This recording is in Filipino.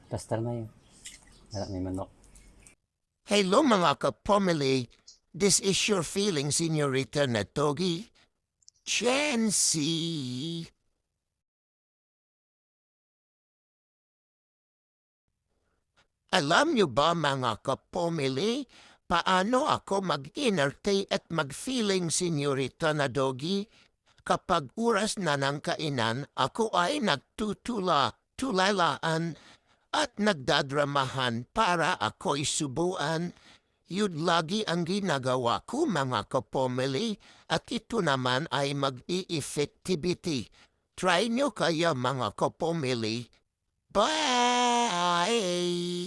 Plaster na yun. Wala may manok. Hello mga kapomili. This is your feeling, Senorita Natogi. Chancy. Alam niyo ba mga kapomili, paano ako mag-inerte at mag-feeling, Senorita Nadogi? Kapag oras na ng kainan, ako ay nagtutula-tulalaan at nagdadramahan para ako'y subuan. Yun lagi ang ginagawa ko mga kapomili at ito naman ay mag-i-effectivity. Try nyo kaya mga kapomili. Bye!